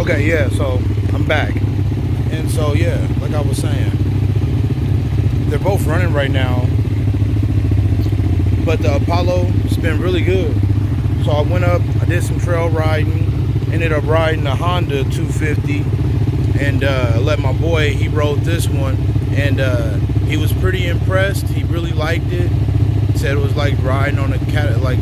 Okay, yeah, so I'm back. And so, yeah, like I was saying, they're both running right now, but the Apollo's been really good. So I went up, I did some trail riding, ended up riding a Honda 250, and let my boy, he rode this one, and he was pretty impressed. He really liked it. Said it was like riding on a Cadillac.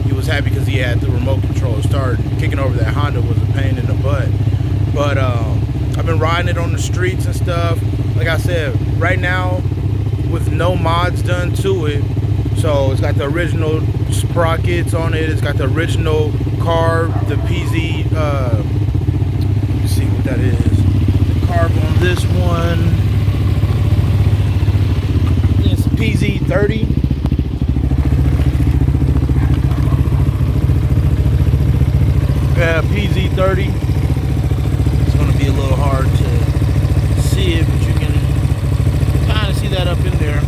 He was happy because he had the remote control start. Kicking over that Honda was a pain in the butt. But I've been riding it on the streets and stuff. Like I said, right now with no mods done to it. So it's got the original sprockets on it. It's got the original carb, the PZ. Let me see what that is. The carb on this one. It's PZ30. Yeah, PZ30. It's going to be a little hard to see it, but you can kind of see that up in there.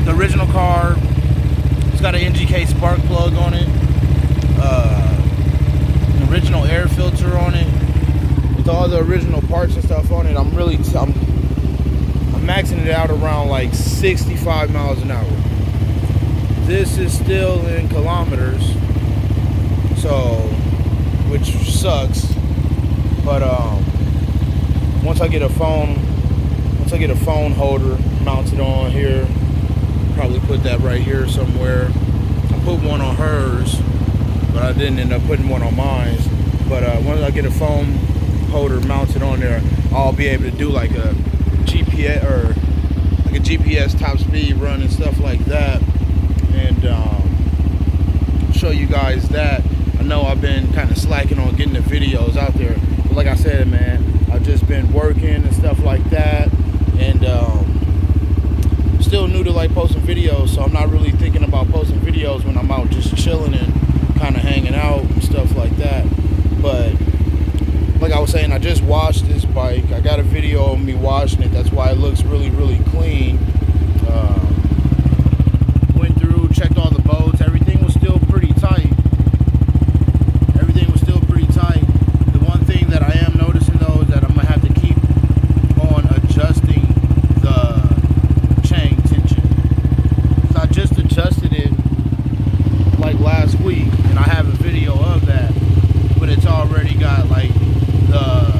The original car, it's got an NGK spark plug on it, an original air filter on it, with all the original parts and stuff on it. I'm maxing it out around like 65 miles an hour. This is still in kilometers, so, which sucks. But once I get a phone holder mounted on here, probably put that right here somewhere. I put one on hers, but I didn't end up putting one on mine. But once I get a phone holder mounted on there, I'll be able to do like a GPS top speed run and stuff like that, and show you guys that. I know I've been kind of slacking on getting the videos out there, but like I said, man, I've just been working and stuff like that, and still new to like posting videos, so I'm not really thinking about posting videos when I'm out just chilling and kind of hanging out and stuff like that. But like I was saying, I just washed this bike. I got a video of me washing it. That's why it looks really, really clean. Went through, checked all the bolts. Everything was still pretty tight. The one thing that I am noticing though is that I'm gonna have to keep on adjusting the chain tension. So I just adjusted it like last week, and I have a video of that, but it's already got like the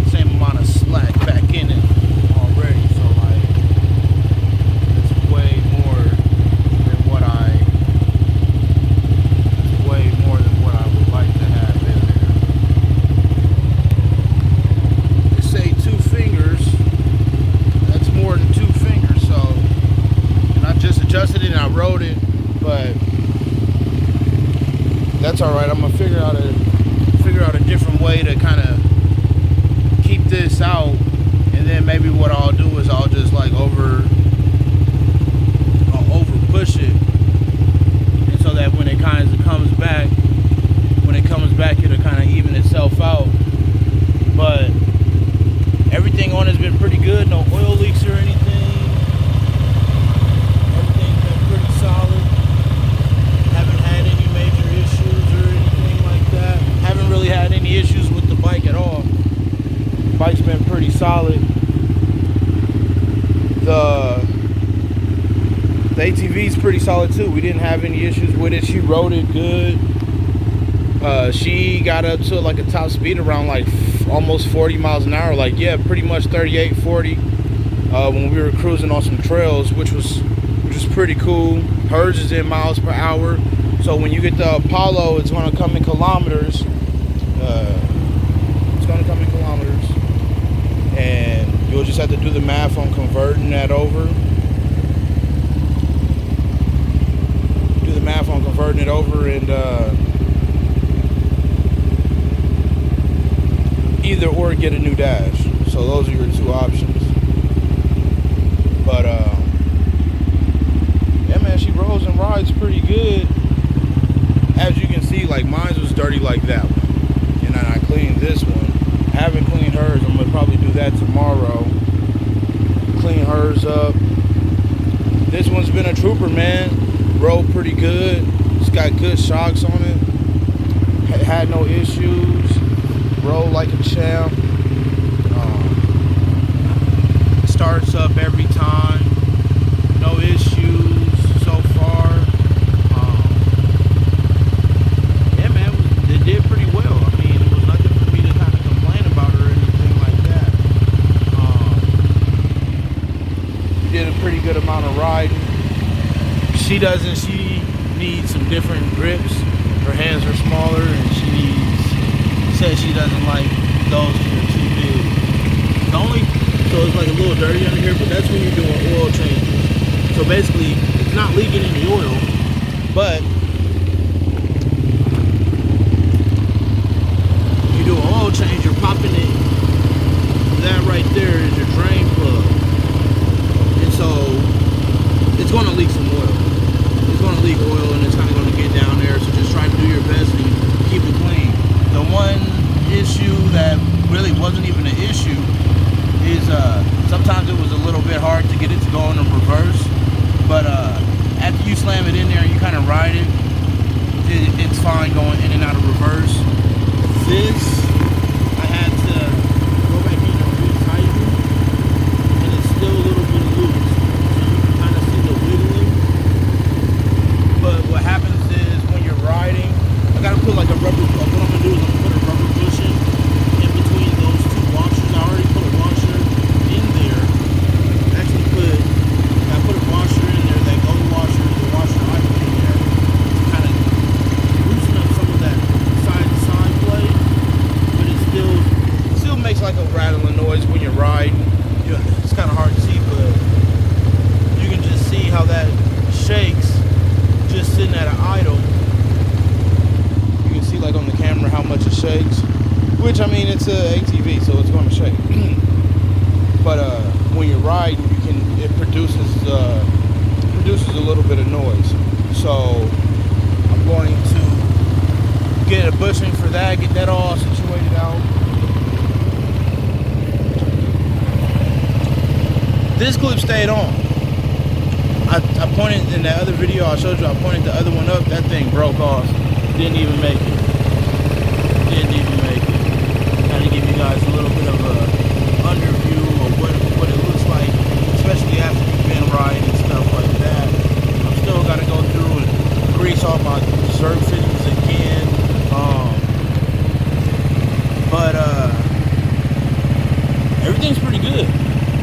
same amount of slack back in it already. So like, it's way more than what I would like to have in there. They say 2 fingers. That's more than 2 fingers. So, and I just adjusted it and I rode it, but that's all right. I'm gonna figure out a different way to kind of keep this out, and then maybe what I'll do is I'll just like over push it, and so that when it kind of comes back, it'll kind of even itself out. But everything on it's been pretty good. No oil leaks or anything. Everything's been pretty solid. Haven't had any major issues or anything like that. Haven't really had any issues with the bike at all. The bike's been pretty solid. The ATV's pretty solid too. We didn't have any issues with it. She rode it good. She got up to like a top speed around like almost 40 miles an hour. Like, yeah, pretty much 38, 40 when we were cruising on some trails, which was pretty cool. Hers is in miles per hour. So when you get the Apollo, it's going to come in kilometers. And you'll just have to do the math on converting that over. And either or get a new dash. So those are your 2 options. But yeah, man, she rolls and rides pretty good. As you can see, like, mine was dirty like that one, and then I cleaned this one. I haven't cleaned hers. I'm gonna probably do that tomorrow. Clean hers up. This one's been a trooper, man. Rode pretty good. It's got got good shocks on it. Had no issues. Rolled like a champ. Starts up every time. No issues so far. Yeah, man, it did pretty well. I mean, it was nothing for me to kind of complain about or anything like that. We did a pretty good amount of riding. She needs some different grips. Her hands are smaller, and she says she doesn't like those that are too big. So it's like a little dirty under here, but that's when you're doing oil changes. So basically, it's not leaking any oil, but you do an oil change, you're popping it. That right there is your drain plug. And so it's going to leak some oil. It's going to leak oil, and it's kind of going to get down there. So just try to do your best and keep it clean. The one issue that really wasn't even an issue is sometimes it was a little bit hard to get it to go in the reverse, but after you slam it in there and you kind of ride it, it's fine going in and out of reverse. This, I had to go back in and retighten, and it's still a little bit loose, so you can kind of see the wiggling. But what happens is when you're riding, I gotta put like a rubber. What I'm gonna do is I'm gonna put a rubber cushion in between those two washers. I already put a washer in there. Actually I put a washer in there, that gold washer, the washer I put in there to kind of loosen up some of that side-to-side play. But it still makes like a rattling noise when you're riding. It's kind of hard to see, but you can just see how that shakes just sitting at an idle. You can see like on the camera how much it shakes. Which, I mean, it's a ATV, so it's going to shake. But when you're riding, it produces a little bit of noise. So I'm going to get a bushing for that, get that all situated out. This clip stayed on. I pointed in that other video I showed you. I pointed the other one up. That thing broke off. Didn't even make it. Kind of give you guys a little bit of a underview of what it looks like, especially after you've been riding and stuff like that. I'm still got to go through and grease all my reserve fittings again. But everything's pretty good.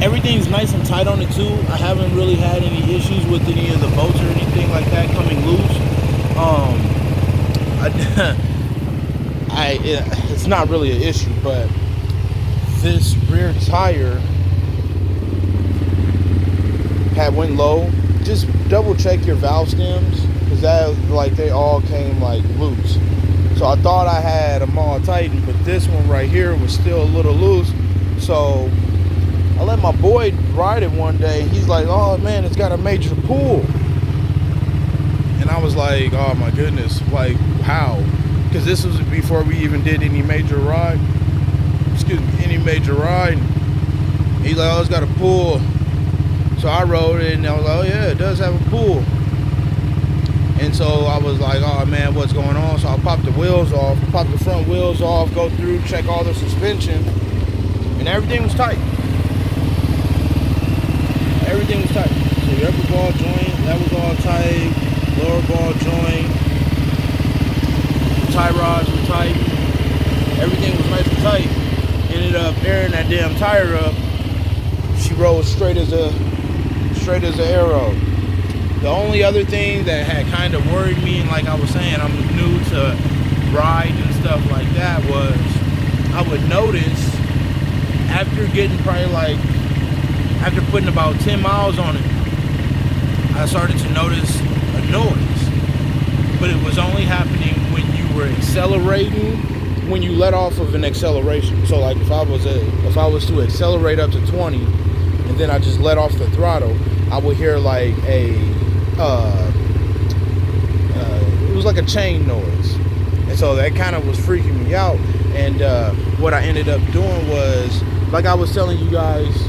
Everything's nice and tight on it too. I haven't really had any issues with any of the bolts or anything like that coming loose. It's not really an issue, but this rear tire went low. Just double check your valve stems, because they all came like loose. So I thought I had them all tightened, but this one right here was still a little loose. So I let my boy ride it one day, and he's like, "Oh man, it's got a major pull." And I was like, "Oh my goodness, like how?" Because this was before we even did any major ride. He's like, "Oh, it's got a pull." So I rode it, and I was like, "Oh yeah, it does have a pull." And so I was like, "Oh man, what's going on?" So I popped the wheels off, popped the front wheels off, go through, check all the suspension, and everything was tight. Everything was tight. So your upper ball joint, that was all tight. Lower ball joint, the tie rods were tight. Everything was nice and tight. Ended up airing that damn tire up. She rode straight as an arrow. The only other thing that had kind of worried me, and like I was saying, I'm new to ride and stuff like that, was I would notice after getting after putting about 10 miles on it, I started to notice a noise. But it was only happening when you were accelerating, when you let off of an acceleration. So like if I was to accelerate up to 20 and then I just let off the throttle, I would hear like it was like a chain noise. And so that kind of was freaking me out. And what I ended up doing was, like I was telling you guys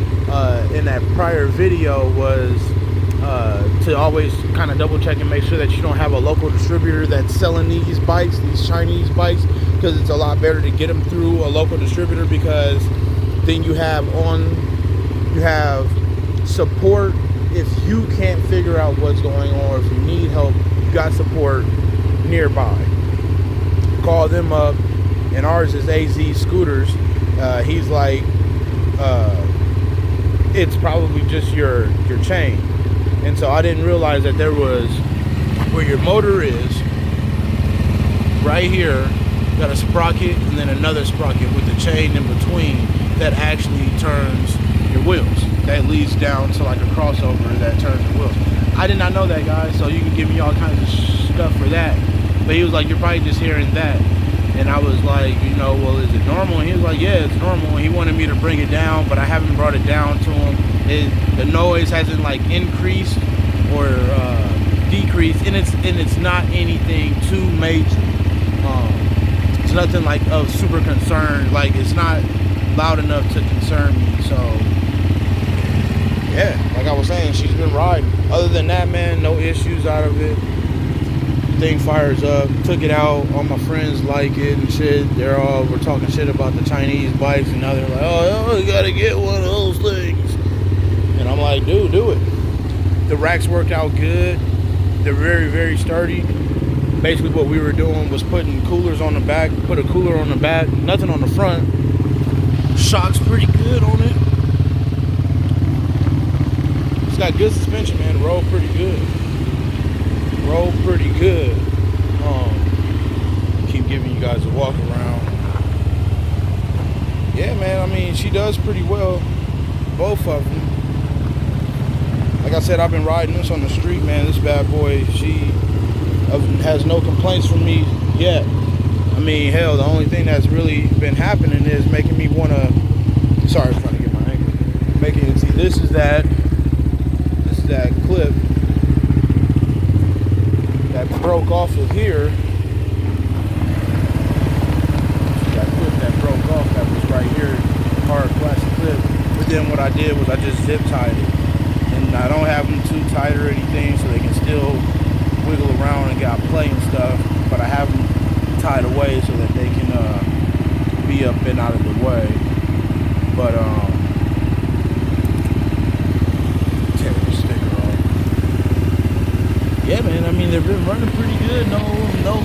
in that prior video, was to always kind of double check and make sure that you don't have a local distributor that's selling these bikes, these Chinese bikes, because it's a lot better to get them through a local distributor, because then you have support if you can't figure out what's going on, or if you need help, you got support nearby. Call them up. And ours is AZ Scooters. He's like, it's probably just your chain. And so I didn't realize that there was, where your motor is, right here, got a sprocket and then another sprocket with the chain in between that actually turns your wheels. That leads down to like a crossover that turns your wheels. I did not know that, guys, so you can give me all kinds of stuff for that. But he was like, you're probably just hearing that. And I was like, you know, well, is it normal? And he was like, yeah, it's normal. And he wanted me to bring it down, but I haven't brought it down to him. The noise hasn't like increased or decreased, and it's not anything too major. It's nothing like of super concern. Like, it's not loud enough to concern me. So yeah, like I was saying, she's been riding. Other than that, man, no issues out of it. Thing fires up. Took it out. All my friends like it and shit. We're talking shit about the Chinese bikes, and now they're like, oh, you gotta get one of those things. And I'm like, dude, do it. The racks worked out good. They're very, very sturdy. Basically what we were doing was putting coolers on the back. Put a cooler on the back, nothing on the front. Shock's pretty good on it. It's got good suspension, man. Roll pretty good. Roll pretty good. Keep giving you guys a walk around. Yeah, man, I mean, she does pretty well. Both of them. Like I said, I've been riding this on the street, man. This bad boy, she has no complaints from me yet. I mean, hell, the only thing that's really been happening is making me want to, sorry, I'm trying to get my ankle. Making it, see, this is that clip that broke off of here. That clip that broke off, that was right here, hard plastic clip. But then what I did was I just zip tied it, and I don't have them too tight or anything, so they can still wiggle around and get play and stuff. But I have them tied away so that they can be up and out of the way. But tear the sticker off. Yeah, man, I mean, they've been running pretty good, no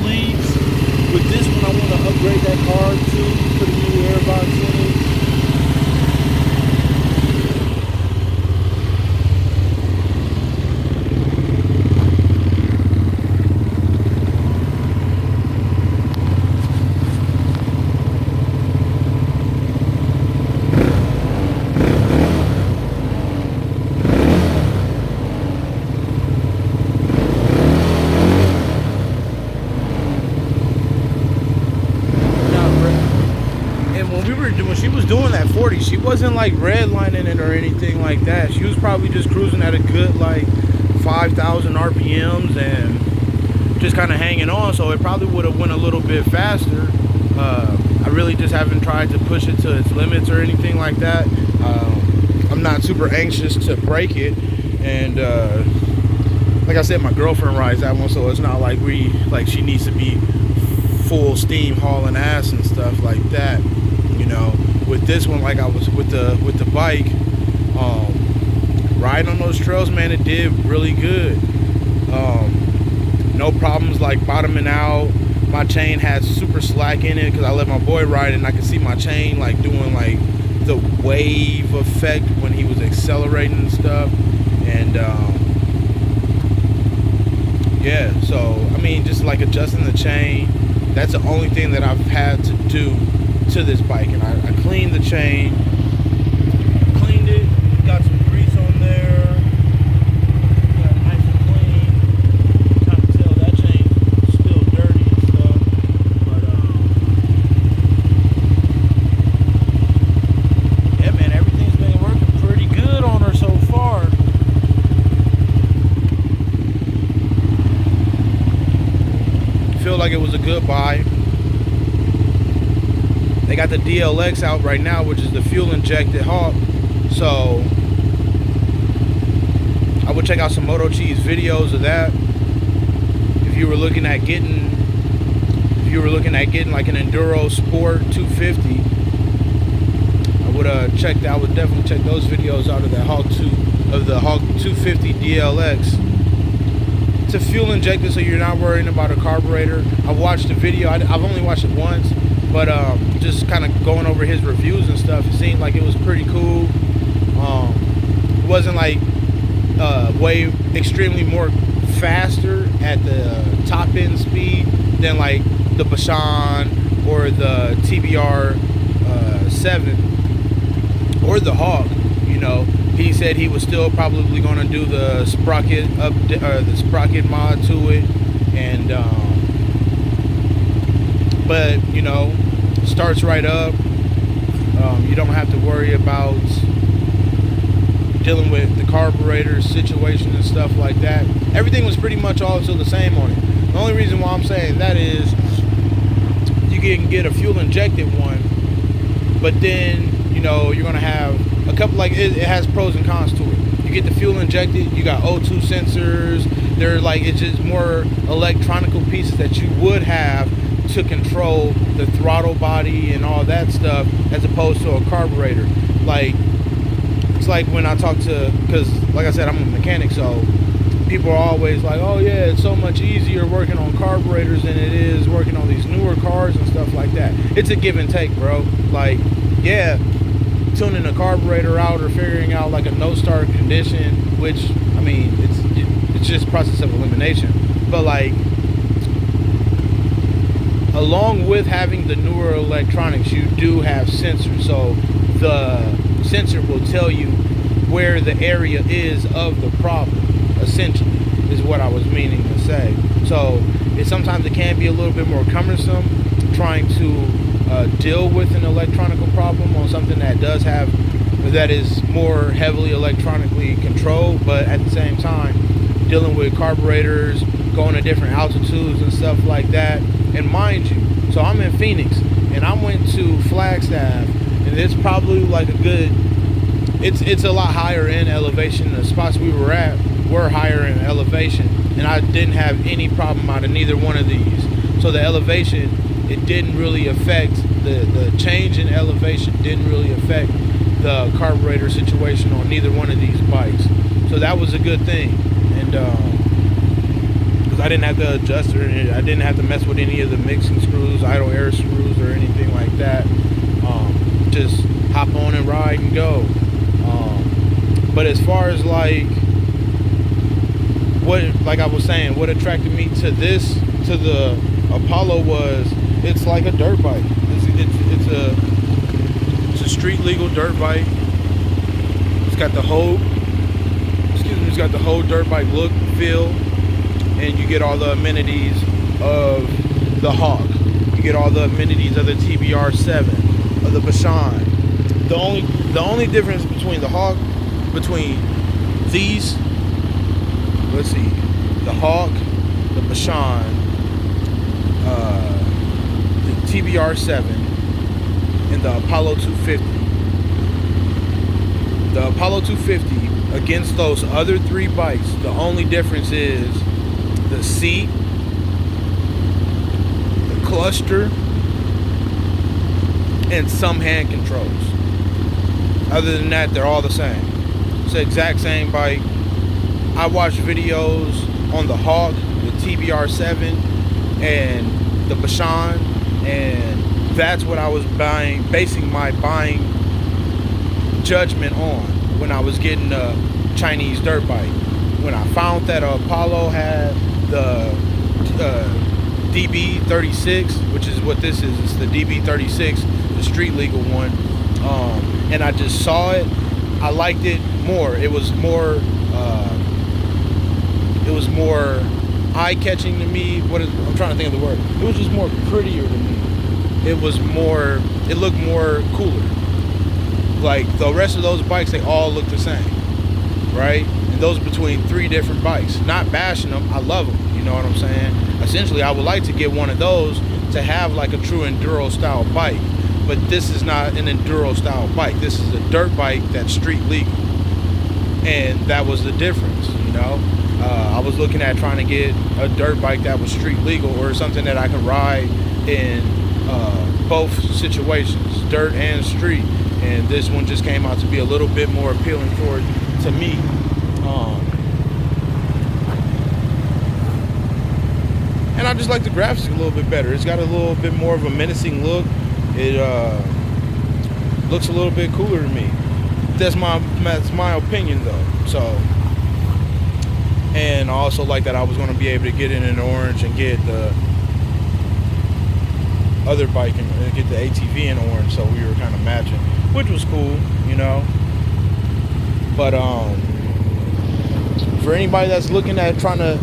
leaks. With this one, I want to upgrade that car too, put a new airbox in it. When she was doing that 40, she wasn't like redlining it or anything like that. She was probably just cruising at a good like 5,000 RPMs and just kind of hanging on. So it probably would have went a little bit faster. I really just haven't tried to push it to its limits or anything like that. I'm not super anxious to break it, and like I said, my girlfriend rides that one, so it's not like she needs to be full steam hauling ass and stuff like that. You know, with this one, like I was with the bike, riding on those trails, man, it did really good. No problems like bottoming out. My chain had super slack in it because I let my boy ride it, and I could see my chain like doing like the wave effect when he was accelerating and stuff. And yeah, so I mean, just like adjusting the chain, that's the only thing that I've had to do to this bike. And I cleaned the chain, cleaned it, got some grease on there, got it nice and clean. Kind of tell that chain's still dirty and stuff, but yeah, man, everything's been working pretty good on her so far. Feel like it was a good buy. They got the DLX out right now, which is the fuel injected Hawk. So I would check out some Moto Cheese videos of that. If you were looking at getting like an Enduro Sport 250, I would definitely check those videos out of the Hawk 250 DLX. It's a fuel injected, so you're not worrying about a carburetor. I've watched the video. I've only watched it once, but just kind of going over his reviews and stuff, it seemed like it was pretty cool. It wasn't like way extremely more faster at the top end speed than like the Bashan or the TBR 7 or the Hawk. You know, he said he was still probably going to do the sprocket the sprocket mod to it, and but you know, starts right up. You don't have to worry about dealing with the carburetor situation and stuff like that. Everything was pretty much all still the same on it. The only reason why I'm saying that is you can get a fuel injected one, but then, you know, you're gonna have a couple, like it has pros and cons to it. You get the fuel injected, you got O2 sensors. They're like, it's just more electronical pieces that you would have to control the throttle body and all that stuff, as opposed to a carburetor. Like, it's like when I talk to, because like I said, I'm a mechanic, so people are always like, oh yeah, it's so much easier working on carburetors than it is working on these newer cars and stuff like that. It's a give and take, bro. Like, yeah, tuning a carburetor out or figuring out like a no start condition, which, I mean, it's just process of elimination. But like, along with having the newer electronics, you do have sensors. So the sensor will tell you where the area is of the problem, essentially, is what I was meaning to say. So sometimes it can be a little bit more cumbersome trying to deal with an electronical problem on something that is more heavily electronically controlled, but at the same time dealing with carburetors, going to different altitudes and stuff like that. And mind you, so I'm in Phoenix and I went to Flagstaff, and it's probably like a good, it's a lot higher in elevation. The spots we were at were higher in elevation, and I didn't have any problem out of neither one of these. So the elevation, it didn't really affect the change in elevation didn't really affect the carburetor situation on neither one of these bikes. So that was a good thing. And because I didn't have to adjust, or I didn't have to mess with any of the mixing screws, idle air screws, or anything like that. Just hop on and ride and go. But as far as like I was saying, what attracted me to the Apollo was, it's like a dirt bike. It's a street legal dirt bike. It's got the whole dirt bike look, feel, and you get all the amenities of the Hawk. You get all the amenities of the TBR7, of the Bashan. The only difference between the Hawk, between these, let's see, the Hawk, the Bashan, the TBR7, and the Apollo 250. The Apollo 250 against those other three bikes, the only difference is the seat, the cluster, and some hand controls. Other than that, they're all the same. It's the exact same bike. I watched videos on the Hawk, the TBR7, and the Bashan, and that's what I was basing my buying judgment on when I was getting a Chinese dirt bike. When I found that Apollo had the DB36, which is what this is, it's the DB36, the street legal one, and I just saw it, I liked it more. It was more eye-catching to me. I'm trying to think of the word. It was just more prettier to me. It looked more cooler. Like the rest of those bikes, they all look the same, right? And those between three different bikes. Not bashing them, I love them, you know what I'm saying? Essentially, I would like to get one of those to have like a true enduro style bike, but this is not an enduro style bike. This is a dirt bike that's street legal, and that was the difference. know. I was looking at trying to get a dirt bike that was street legal, or something that I could ride in both situations, dirt and street. And this one just came out to be a little bit more appealing to me. And I just like the graphics a little bit better. It's got a little bit more of a menacing look. It looks a little bit cooler to me. That's my opinion though. So, and I also like that I was going to be able to get in an orange and get the other bike and get the ATV in orange, so we were kind of matching, which was cool, you know. But for anybody that's looking at trying to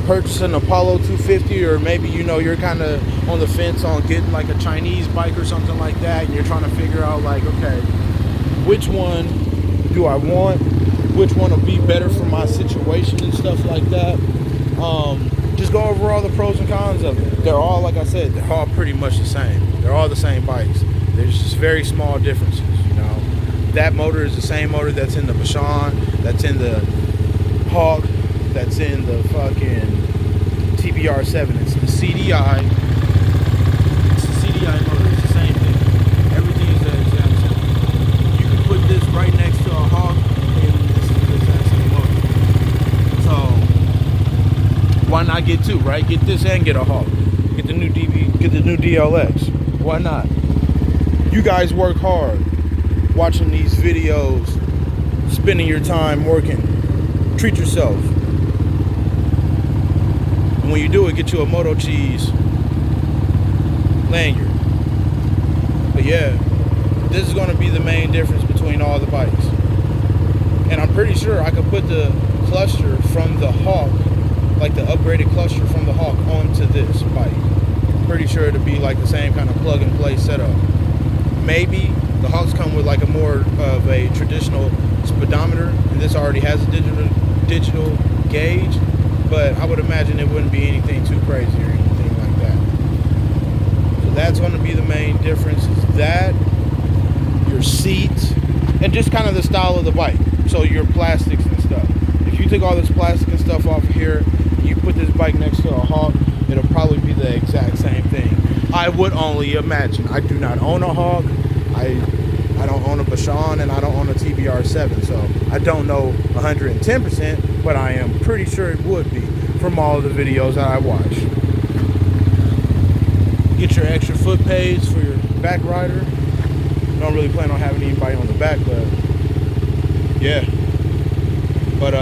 purchase an Apollo 250, or maybe, you know, you're kind of on the fence on getting like a Chinese bike or something like that, and you're trying to figure out like, okay, which one do I want, which one will be better for my situation and stuff like that, just go over all the pros and cons of it. They're all, like I said, they're all pretty much the same. They're all the same bikes. There's just very small differences, you know. That motor is the same motor that's in the Bashan, that's in the Hawk, that's in the fucking TBR7. It's the CDI. It's the CDI motor. It's the same thing. Everything is the exact same. You can put this right next to a Hawk, and this is the exact same motor. So why not get two, right? Get this and get a Hawk. Get the new DLX. Why not? You guys work hard watching these videos, spending your time working. Treat yourself. And when you do it, get you a Moto Cheese lanyard. But yeah, this is going to be the main difference between all the bikes. And I'm pretty sure I could put the cluster from the Hawk, like the upgraded cluster from the Hawk, onto this bike. I'm pretty sure it'll be like the same kind of plug and play setup. Maybe the Hawks come with like a more of a traditional speedometer, and this already has a digital gauge, but I would imagine it wouldn't be anything too crazy or anything like that. So that's going to be the main difference, is that, your seats, and just kind of the style of the bike. So your plastics and stuff. If you take all this plastic and stuff off here, and you put this bike next to a Hawk, it'll probably be the exact same thing. I would only imagine. I do not own a Hawk. I don't own a Bashan, and I don't own a TBR7, so I don't know 110%, but I am pretty sure it would be from all of the videos that I watch. Get your extra foot pads for your back rider. Don't really plan on having anybody on the back, but yeah. But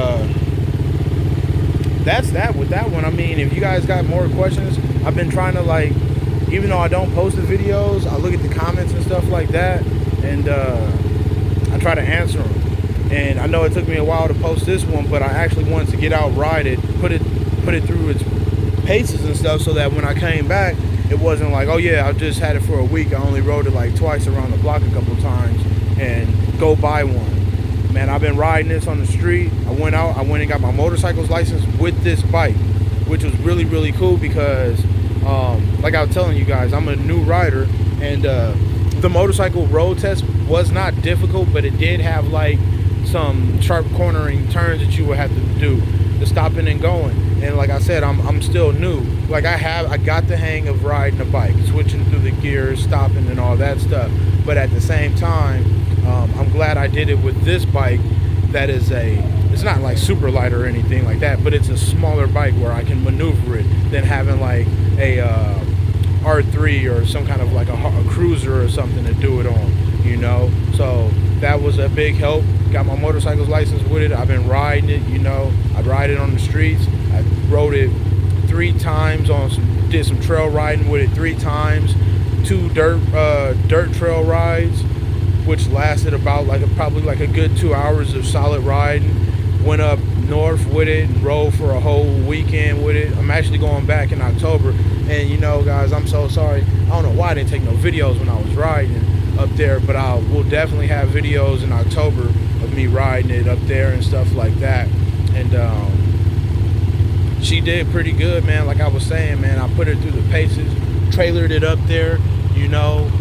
that's that with that one. I mean, if you guys got more questions, I've been trying to, like, even though I don't post the videos, I look at the comments and stuff like that, and I try to answer them. And I know it took me a while to post this one, but I actually wanted to get out, ride it, put it through its paces and stuff, so that when I came back, it wasn't like, oh yeah, I just had it for a week. I only rode it like twice around the block a couple times and go buy one. Man, I've been riding this on the street. I went and got my motorcycle's license with this bike, which was really, really cool because like I was telling you guys, I'm a new rider, and the motorcycle road test was not difficult, but it did have like some sharp cornering turns that you would have to do, the stopping and going. And like I said, I'm still new. Like I got the hang of riding a bike, switching through the gears, stopping and all that stuff. But at the same time, I'm glad I did it with this bike. That is it's not like super light or anything like that, but it's a smaller bike where I can maneuver it than having like a R3 or some kind of like a cruiser or something to do it on, you know. So that was a big help. Got my motorcycle's license with it. I've been riding it, you know. I ride it on the streets. I rode it 3 times did some trail riding with it 3 times, 2 dirt trail rides, which lasted about probably like a good 2 hours of solid riding. Went up north with it and rode for a whole weekend with it. I'm actually going back in October, and you know, guys, I'm so sorry. I don't know why I didn't take no videos when I was riding up there, but we'll definitely have videos in October of me riding it up there and stuff like that. And she did pretty good, man. Like I was saying, man, I put her through the paces, trailered it up there, you know,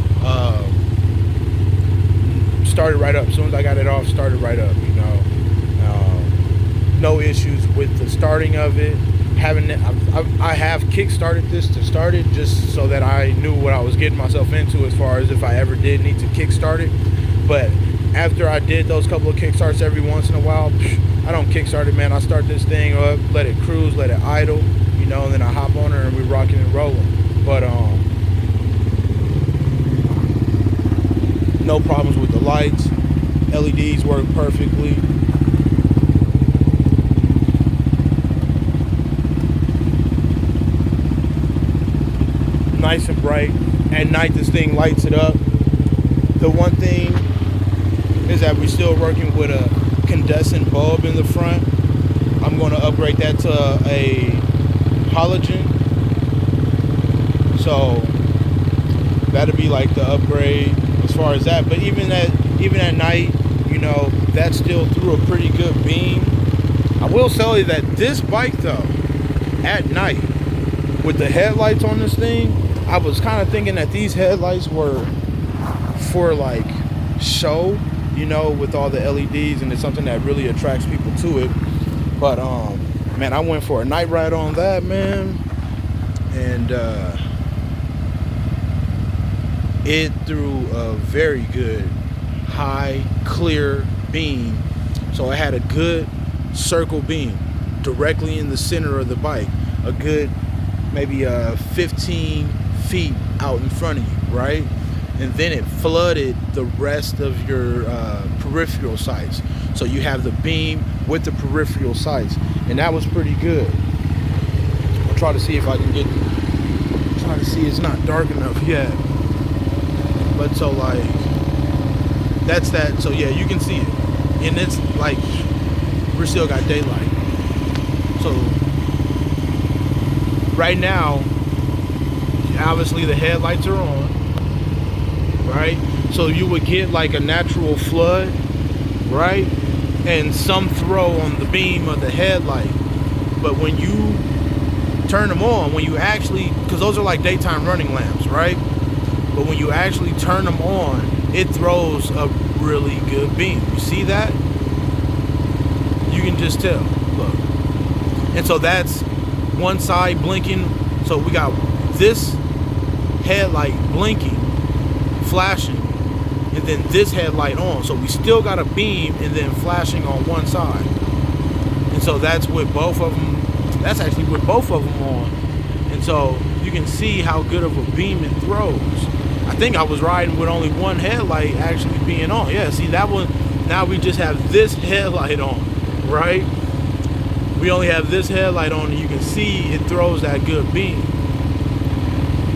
started right up. As soon as I got it off, started right up, you know. no issues with the starting of it. I have kick-started this to start it just so that I knew what I was getting myself into as far as if I ever did need to kick-start it. But after I did those couple of kick-starts every once in a while, I don't kick-start it, man. I start this thing up, let it cruise, let it idle, you know, and then I hop on her and we rocking and rolling. But no problems with the lights. LEDs work perfectly. Nice and bright. At night, this thing lights it up. The one thing is that we're still working with a incandescent bulb in the front. I'm going to upgrade that to a halogen. So that'll be like the upgrade as far as that. But even at night, you know, that still threw a pretty good beam. I will tell you that this bike though, at night, with the headlights on this thing, I was kind of thinking that these headlights were for like show, you know, with all the LEDs, and it's something that really attracts people to it. But man, I went for a night ride on that, man, and it threw a very good high clear beam. So it had a good circle beam directly in the center of the bike, a good maybe 15 feet out in front of you, right? And then it flooded the rest of your peripheral sights. So you have the beam with the peripheral sights, and that was pretty good. I'll try to see if I can try to see, it's not dark enough yet. But so like, that's that. So yeah, you can see it. And it's like, we still got daylight. So right now, obviously the headlights are on, right? So you would get like a natural flood, right? And some throw on the beam of the headlight. But when you turn them on, when you actually, because those are like daytime running lamps, right? But when you actually turn them on, it throws a really good beam. You see that? You can just tell, look. And so that's one side blinking. So we got this headlight blinking, flashing, and then this headlight on. So we still got a beam and then flashing on one side. And so that's with both of them. That's actually with both of them on. And so you can see how good of a beam it throws. I think I was riding with only one headlight actually being on. Yeah, see that one, now we just have this headlight on, right? We only have this headlight on, and you can see it throws that good beam.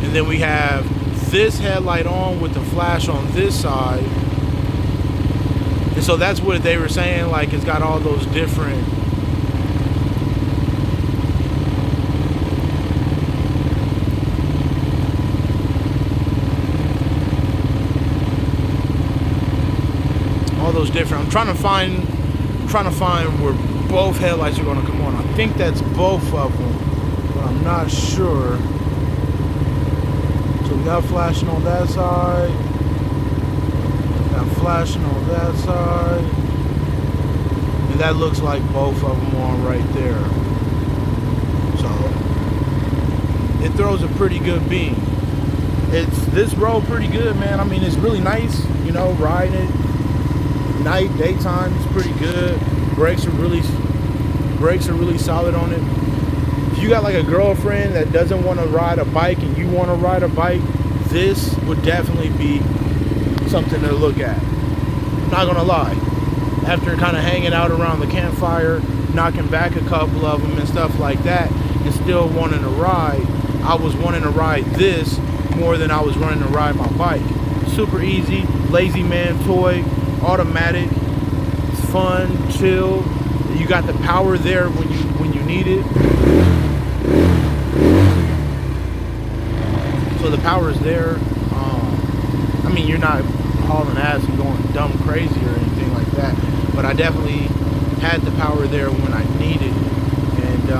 And then we have this headlight on with the flash on this side. And so that's what they were saying, like it's got all those different I'm trying to find where both headlights are going to come on. I think that's both of them, but I'm not sure. So we got flashing on that side, got flashing on that side, and that looks like both of them on right there. So it throws a pretty good beam. It's this road pretty good, man. I mean, it's really nice, you know, riding it. Night, daytime, it's pretty good. Brakes are really solid on it. If you got like a girlfriend that doesn't want to ride a bike and you want to ride a bike, this would definitely be something to look at. Not gonna lie, after kind of hanging out around the campfire, knocking back a couple of them and stuff like that, and still wanting to ride, I was wanting to ride this more than I was running to ride my bike. Super easy, lazy man toy, automatic, it's fun, chill. You got the power there when you need it. So the power is there. I mean, you're not hauling ass and going dumb crazy or anything like that, but I definitely had the power there when I needed it, and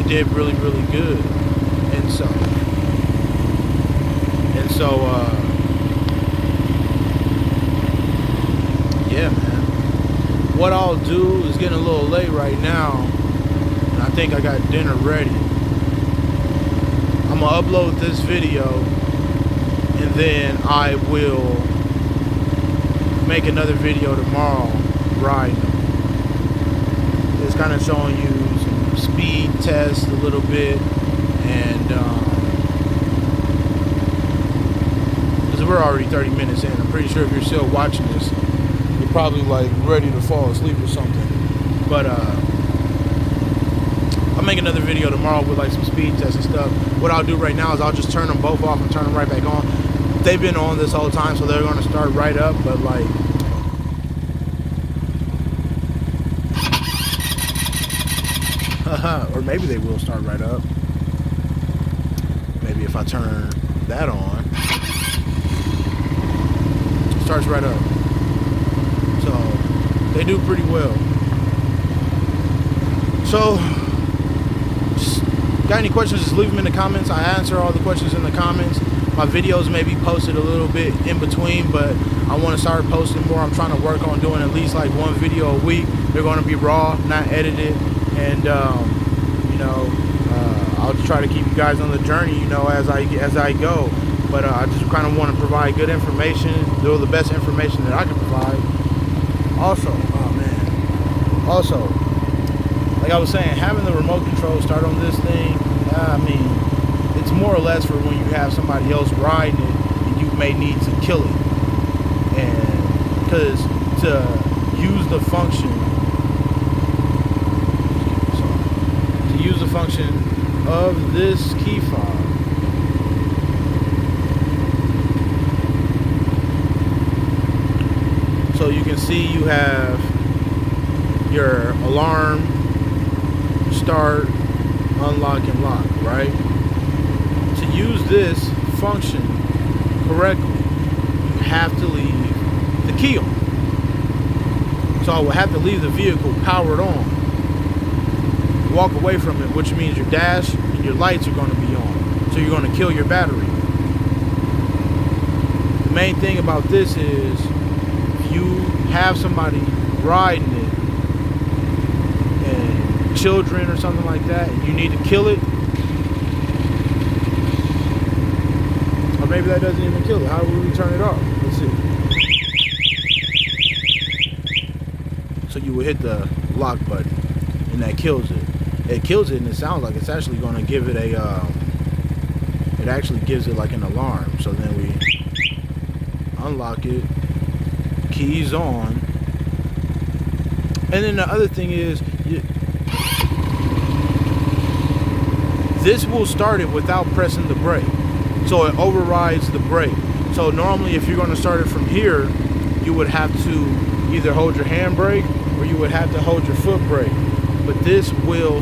it did really good. And so yeah, man. what I'll do is getting a little late right now, and I think I got dinner ready. I'm gonna upload this video, and then I will make another video tomorrow riding them. It's kind of showing you some speed tests a little bit, and because we're already 30 minutes in, I'm pretty sure if you're still watching this, you're probably like ready to fall asleep or something. But I'll make another video tomorrow with like some speed tests and stuff. What I'll do right now is I'll just turn them both off and turn them right back on. They've been on this whole time, so they're going to start right up, but like, or maybe they will start right up. Maybe if I turn that on, it starts right up. So they do pretty well. So got any questions, just leave them in the comments. I answer all the questions in the comments. My videos may be posted a little bit in between, but I want to start posting more. I'm trying to work on doing at least like one video a week. They're going to be raw, not edited, and you know, I'll try to keep you guys on the journey, you know, as I go. But I just kind of want to provide good information, do the best information that I can provide. Also, oh man, also, like I was saying, having the remote control start on this thing, I mean, it's more or less for when you have somebody else riding it and you may need to kill it. And because to use the function, of this key fob, so you can see you have your alarm, start, unlock, and lock, right? To use this function correctly, you have to leave the key on. So I will have to leave the vehicle powered on, walk away from it, which means your dash and your lights are going to be on. So you're going to kill your battery. The main thing about this is if you have somebody riding it, and children or something like that, and you need to kill it, or maybe that doesn't even kill it. How will we turn it off? Let's see. So you will hit the lock button, and that kills it. It kills it, and it sounds like it's actually going to give it a, it actually gives it like an alarm. So then we unlock it, keys on, and then the other thing is, this will start it without pressing the brake. So it overrides the brake. So normally if you're going to start it from here, you would have to either hold your handbrake or you would have to hold your foot brake. But this will